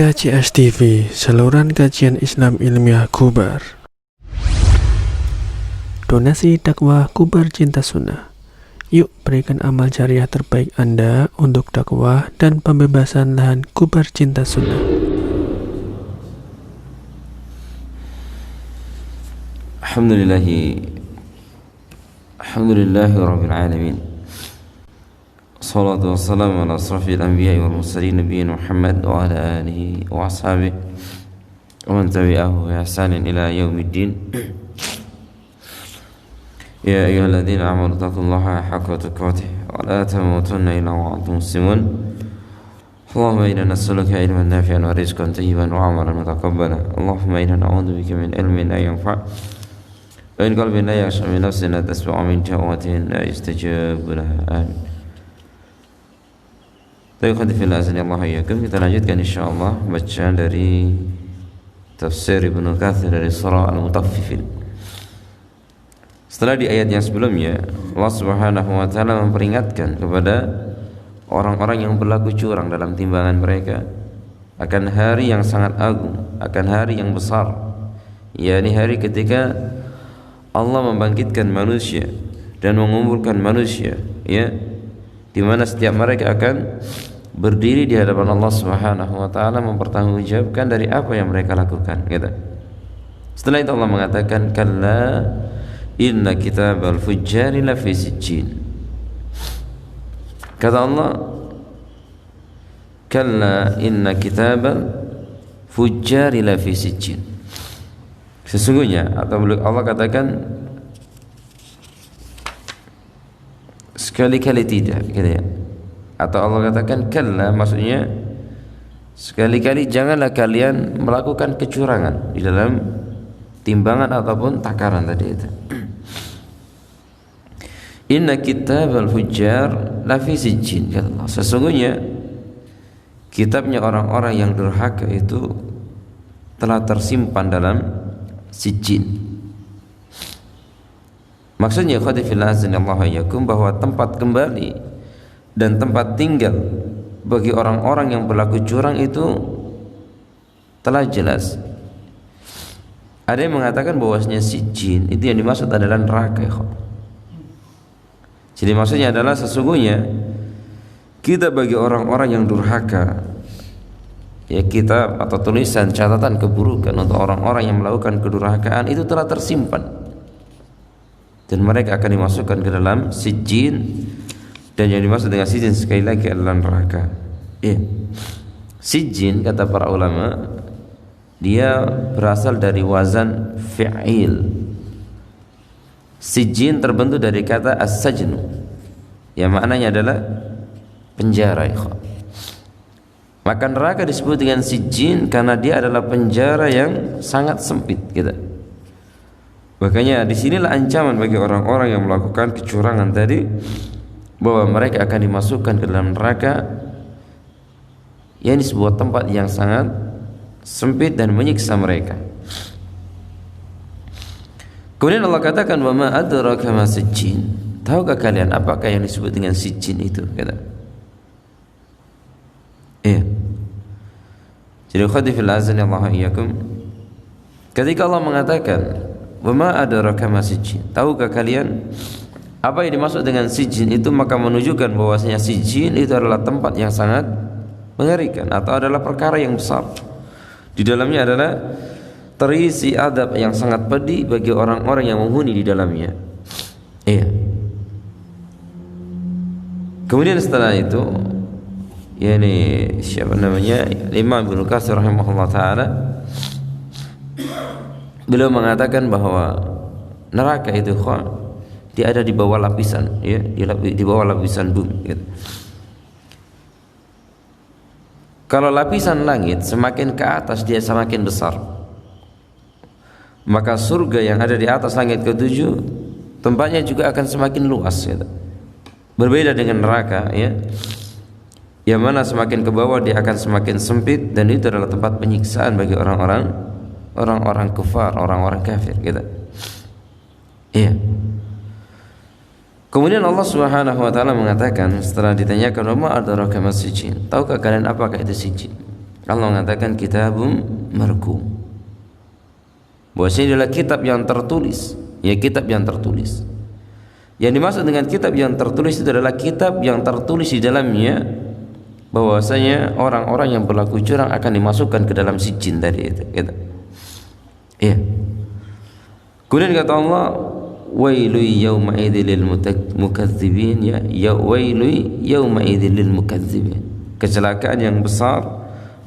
KCS TV, saluran kajian Islam ilmiah Kubar. Donasi dakwah Kubar Cinta Sunnah. Yuk berikan amal jariah terbaik Anda untuk dakwah dan pembebasan lahan Kubar Cinta Sunnah. Alhamdulillahi Rabbil Alamin. Salatu wassalamu ala asrafil anbiya wal mursalin nabiyina Muhammad wa ala alihi wa ashabihi wa man tabi'ahu bi ihsanin ila yaumiddin. Ya ayyuhalladzina amanu taqullaha haqqa tuqatih wa la tamutunna illa wa antum muslimun. Allahumma inna nas'aluka ilman nafi'an wa rizqan tayyiban wa 'amalan mutaqabbalan. Allahumma inna na'udzubika min ilmin la yanfa' wa min qalbin la yakhsha min nafsin la tasma'u min da'watin la yustajabu laha. Amin. Kita lanjutkan insyaallah bacaan dari tafsir Ibnu Katsir dari surah Al-Mutaffifin. Setelah di ayat yang sebelumnya Allah Subhanahu wa taala memperingatkan kepada orang-orang yang berlaku curang dalam timbangan mereka akan hari yang sangat agung, akan hari yang besar, yakni hari ketika Allah membangkitkan manusia dan mengumpulkan manusia, ya, di mana setiap mereka akan berdiri di hadapan Allah Subhanahu wa taala mempertanggungjawabkan dari apa yang mereka lakukan, gitu. Setelah itu Allah mengatakan, kalla inna kitabal fujjari lafi sijjin. Kata Allah, kalla inna kitabal fujjari lafi sijjin. Sesungguhnya, atau Allah katakan sekali-kali tidak, gitu ya. Atau Allah katakan kalla, maksudnya sekali-kali janganlah kalian melakukan kecurangan di dalam timbangan ataupun takaran tadi itu. Inna kitabal fujjar lafi sijjin, kata Allah. Sesungguhnya kitabnya orang-orang yang durhaka itu telah tersimpan dalam sijjin. Maksudnya khadifillah azanillahu iyyakum, bahwa tempat kembali dan tempat tinggal bagi orang-orang yang berlaku curang itu telah jelas. Ada yang mengatakan bahwasanya sijjin itu yang dimaksud adalah neraka. Jadi maksudnya adalah sesungguhnya kita bagi orang-orang yang durhaka, ya, kita atau tulisan catatan keburukan untuk orang-orang yang melakukan kedurhakaan itu telah tersimpan dan mereka akan dimasukkan ke dalam sijjin. Dan yang dimaksud dengan sijjin sekali lagi adalah neraka. Sijjin, kata para ulama, dia berasal dari wazan fi'il. Sijjin terbentuk dari kata as-sajnu, yang maknanya adalah penjara. Maka neraka disebut dengan sijjin karena dia adalah penjara yang sangat sempit, gitu. Makanya disinilah ancaman bagi orang-orang yang melakukan kecurangan tadi, bahwa mereka akan dimasukkan ke dalam neraka, yakni sebuah tempat yang sangat sempit dan menyiksa mereka. Kemudian Allah katakan, wa ma adraka ma sijjin. Tahukah kalian apakah yang disebut dengan sijjin itu? Kata. Jadi khadifil azan Allah iyyakum, ketika Allah mengatakan wa ma adraka ma sijjin, tahukah kalian apa yang dimaksud dengan sijjin itu, maka menunjukkan bahwasanya sijjin itu adalah tempat yang sangat mengerikan atau adalah perkara yang besar. Di dalamnya adalah terisi adab yang sangat pedih bagi orang-orang yang menghuni di dalamnya. Kemudian setelah itu, yakni siapa namanya, Imam Ibnu Katsir rahimahullah taala, beliau mengatakan bahwa neraka itu dia ada di bawah lapisan, ya, di bawah lapisan bumi, gitu. Kalau lapisan langit semakin ke atas dia semakin besar, maka surga yang ada di atas langit ketujuh tempatnya juga akan semakin luas, gitu. Berbeda dengan neraka, ya, yang mana semakin ke bawah dia akan semakin sempit, dan itu adalah tempat penyiksaan bagi orang-orang kufar, orang-orang kafir, gitu. Kemudian Allah Subhanahu wa taala mengatakan setelah ditanyakan, "Ma adraka mas sijjin?" Tahukah kalian apakah itu sijjin? Allah mengatakan kitabum marqum, bahwasanya adalah kitab yang tertulis, ya kitab yang tertulis. Yang dimaksud dengan kitab yang tertulis itu adalah kitab yang tertulis di dalamnya bahwasanya orang-orang yang berlaku curang akan dimasukkan ke dalam sijin tadi itu, gitu. Ya. Kemudian kata Allah, wailu yauma idzil lil mukadzibin, ya wailu yauma idzil lil mukadzibin. Kecelakaan yang besar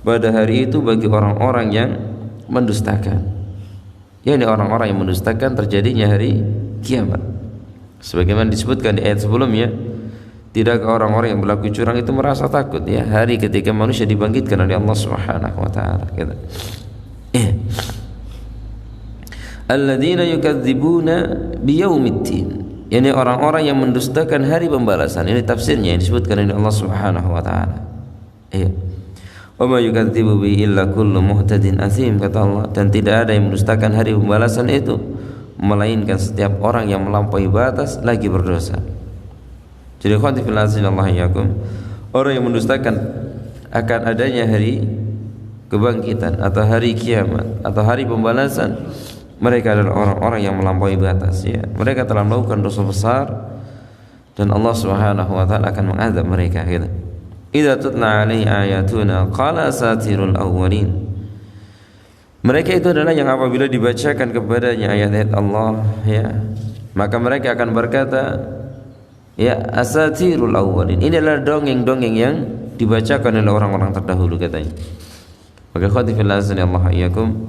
pada hari itu bagi orang-orang yang mendustakan. Yakni orang-orang yang mendustakan terjadinya hari kiamat. Sebagaimana disebutkan di ayat sebelumnya, tidak orang-orang yang berlaku curang itu merasa takut ya hari ketika manusia dibangkitkan oleh Allah Subhanahu wa taala, gitu. Alladzina yukadzibuna biyaumiddin, yakni orang-orang yang mendustakan hari pembalasan. Ini tafsirnya yang disebutkan oleh Allah Subhanahu wa taala. Wa ma yukadzibu bi illa kullu muhtadin azim, kata Allah, dan tidak ada yang mendustakan hari pembalasan itu melainkan setiap orang yang melampaui batas lagi berdosa. Jadi khawati fil Allah yakum, orang yang mendustakan akan adanya hari kebangkitan atau hari kiamat atau hari pembalasan, mereka adalah orang-orang yang melampaui batas ya. Mereka telah melakukan dosa besar dan Allah Subhanahu wa taala akan mengadab mereka, gitu. Idza tutla alaihi ayatuna qala asatirul awwalin. Mereka itu adalah yang apabila dibacakan kepadanya ayat-ayat Allah ya, maka mereka akan berkata ya asatirul awwalin. Ini adalah dongeng-dongeng yang dibacakan oleh orang-orang terdahulu, katanya. Maka khatifil azan Allah iyyakum,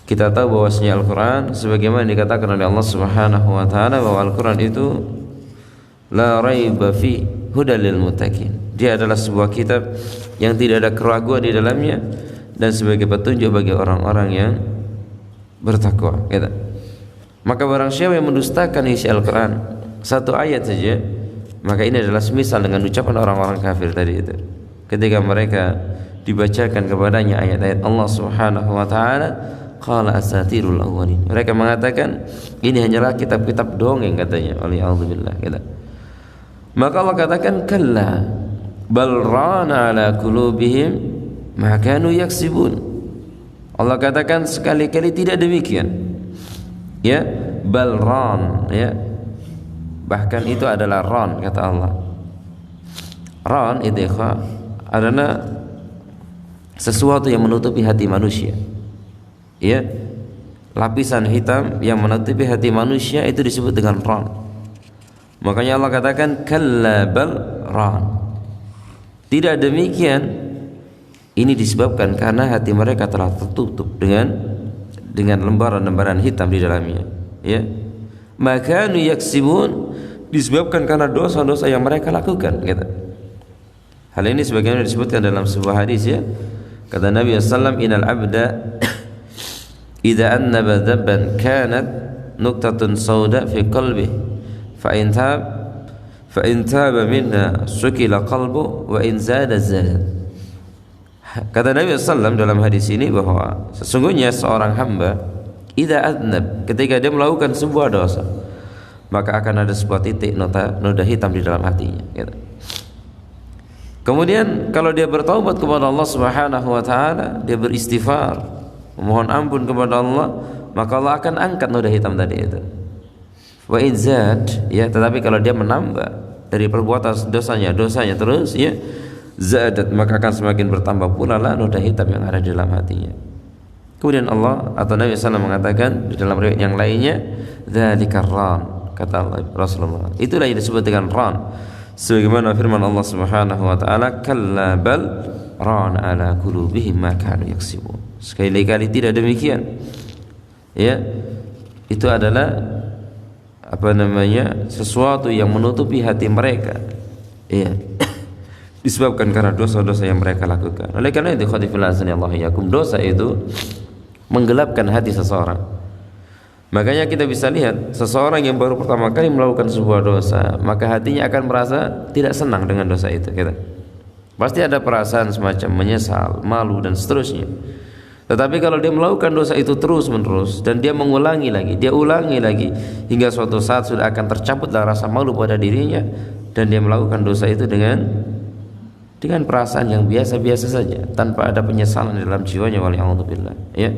kita tahu bahwasanya Al-Qur'an sebagaimana dikatakan oleh Allah Subhanahu wa taala bahwa Al-Qur'an itu la raiba fi hudal lil muttaqin. Dia adalah sebuah kitab yang tidak ada keraguan di dalamnya dan sebagai petunjuk bagi orang-orang yang bertakwa, gitu. Maka barang siapa yang mendustakan isi Al-Qur'an satu ayat saja, maka ini adalah semisal dengan ucapan orang-orang kafir tadi itu. Ketika mereka dibacakan kepadanya ayat-ayat Allah Subhanahu wa taala, qala asatirul awwalin. Mereka mengatakan ini hanyalah kitab-kitab dongeng, katanya. Waliyadzubillah, gitu. Maka Allah katakan kalla bal rana ala qulubihim ma kanu yaksibun. Allah katakan sekali-kali tidak demikian. Ya, bal ran, ya. Bahkan itu adalah ran, kata Allah. Ran itu adalah sesuatu yang menutupi hati manusia. Ya, lapisan hitam yang menutupi hati manusia itu disebut dengan ran. Makanya Allah katakan kalla bal ran. Tidak demikian. Ini disebabkan karena hati mereka telah tertutup dengan lembaran-lembaran hitam di dalamnya. Ya, maka yaksibun, disebabkan karena dosa-dosa yang mereka lakukan, gitu. Hal ini sebagaimana disebutkan dalam sebuah hadis, ya. Kata Nabi sallallahu alaihi wasallam, innal abda idza annaba dhabban kanat nuqtatun sauda fi qalbi fa in taba minha sukila qalbu wa in zada zada. Kata Nabi sallallahu dalam hadis ini bahwa sesungguhnya seorang hamba idza adnab, ketika dia melakukan sebuah dosa, maka akan ada sebuah titik noda hitam di dalam hatinya, gitu. Kemudian kalau dia bertaubat kepada Allah Subhanahu wa taala, dia beristighfar, memohon ampun kepada Allah, maka Allah akan angkat noda hitam tadi itu. Wa in zad, ya, tetapi kalau dia menambah dari perbuatan dosanya terus, ya, zadat, maka akan semakin bertambah pula lah noda hitam yang ada di dalam hatinya. Kemudian Allah atau Nabi SAW mengatakan di dalam riwayat yang lainnya, dzalika ran, kata Allah Rasulullah, itulah yang disebut dengan ran. Sebagaimana firman Allah Subhanahu wa taala, kalla bal ran ala qulubihim ma kanu yaksibun. Sekali-kali tidak demikian. Ya, itu adalah sesuatu yang menutupi hati mereka. Ya. Disebabkan karena dosa-dosa yang mereka lakukan. Oleh karena itu, dosa itu menggelapkan hati seseorang. Makanya kita bisa lihat seseorang yang baru pertama kali melakukan sebuah dosa, maka hatinya akan merasa tidak senang dengan dosa itu, gitu. Pasti ada perasaan semacam menyesal, malu dan seterusnya. Tetapi kalau dia melakukan dosa itu terus-menerus dan dia mengulangi lagi, dia ulangi lagi hingga suatu saat sudah akan tercabutlah rasa malu pada dirinya dan dia melakukan dosa itu dengan dengan perasaan yang biasa-biasa saja tanpa ada penyesalan di dalam jiwanya, waliya'udzubillah, ya.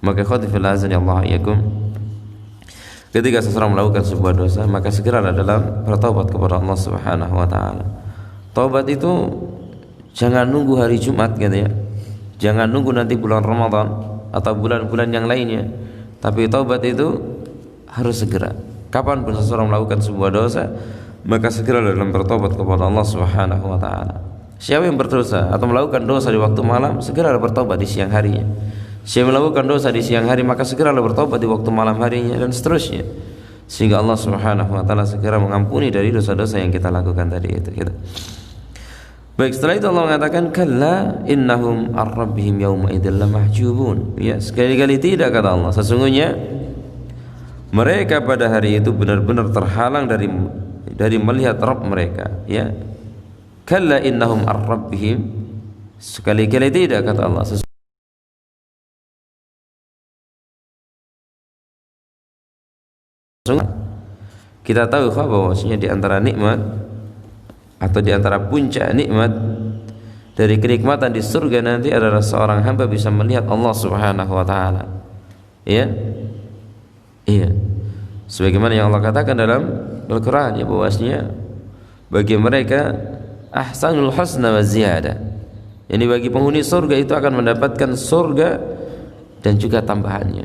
Maka khawtifil azan ya Allah iyakum, ketika seseorang melakukan sebuah dosa maka segeralah dalam bertaubat kepada Allah Subhanahu wa taala. Taubat itu jangan nunggu hari Jumat gitu ya. Jangan nunggu nanti bulan Ramadan atau bulan-bulan yang lainnya. Tapi taubat itu harus segera. Kapanpun seseorang melakukan sebuah dosa, maka segeralah dalam bertaubat kepada Allah Subhanahu wa taala. Siapa yang berdosa atau melakukan dosa di waktu malam, segeralah bertaubat di siang harinya. Siapa yang melakukan dosa di siang hari, maka segeralah bertaubat di waktu malam harinya, dan seterusnya, sehingga Allah Subhanahu wa taala segera mengampuni dari dosa-dosa yang kita lakukan tadi itu gitu. Baik, setelah itu Allah mengatakan kalla innahum ar-rabbihim yawma idzal lamahjubun. Ya, sekali-kali tidak, kata Allah, sesungguhnya mereka pada hari itu benar-benar terhalang dari melihat Rabb mereka, ya. Kalla innahum ar-rabbihim, sekali-kali tidak, kata Allah, kita tahu bahwasanya di antara nikmat atau di antara puncak nikmat dari kenikmatan di surga nanti adalah seorang hamba bisa melihat Allah Subhanahu wa taala. Ya. Iya. Sebagaimana yang Allah katakan dalam Al-Qur'an, ya, bahwasanya bagi mereka ahsanul husna wa ziyadah. Yani bagi penghuni surga itu akan mendapatkan surga dan juga tambahannya.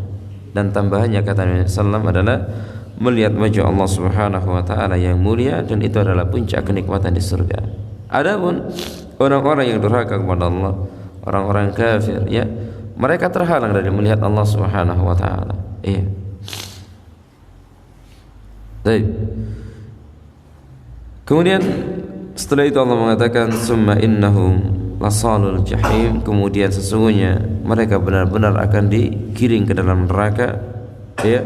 Dan tambahannya, kata Nabi sallallahu alaihi wasallam, adalah melihat wajah Allah Subhanahu wa taala yang mulia, dan itu adalah puncak kenikmatan di surga. Adapun orang-orang yang durhaka kepada Allah, orang-orang kafir, ya, mereka terhalang dari melihat Allah Subhanahu wa taala. Iya. Baik. Kemudian setelah itu Allah mengatakan summa innahum lasalul jahim, kemudian sesungguhnya mereka benar-benar akan digiring ke dalam neraka, ya.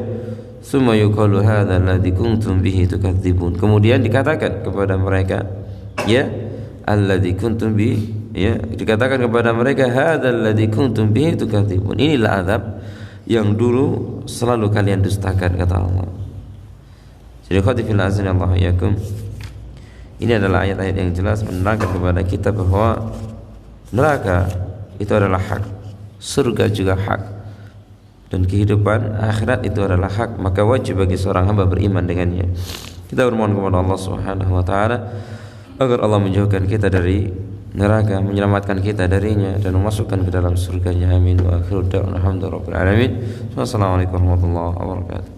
Summa yuqalu hadzal ladzi kuntum bihi tukadzibun, kemudian dikatakan kepada mereka, ya, alladzi kuntum bi, ya, dikatakan kepada mereka hadzal ladzi kuntum bihi tukadzibun, inilah azab yang dulu selalu kalian dustakan, kata Allah. Jadi khatifil azan Allah yakum, ini adalah ayat-ayat yang jelas menerangkan kepada kita bahwa neraka itu adalah hak, surga juga hak, dan kehidupan akhirat itu adalah hak. Maka wajib bagi seorang hamba beriman dengannya. Kita bermohon kepada Allah Subhanahu wa taala agar Allah menjauhkan kita dari neraka, menyelamatkan kita darinya, dan memasukkan ke dalam surganya. Amin. Wa akhiru da'wana alhamdulillahi rabbil alamin. Wassalamualaikum warahmatullahi wabarakatuh.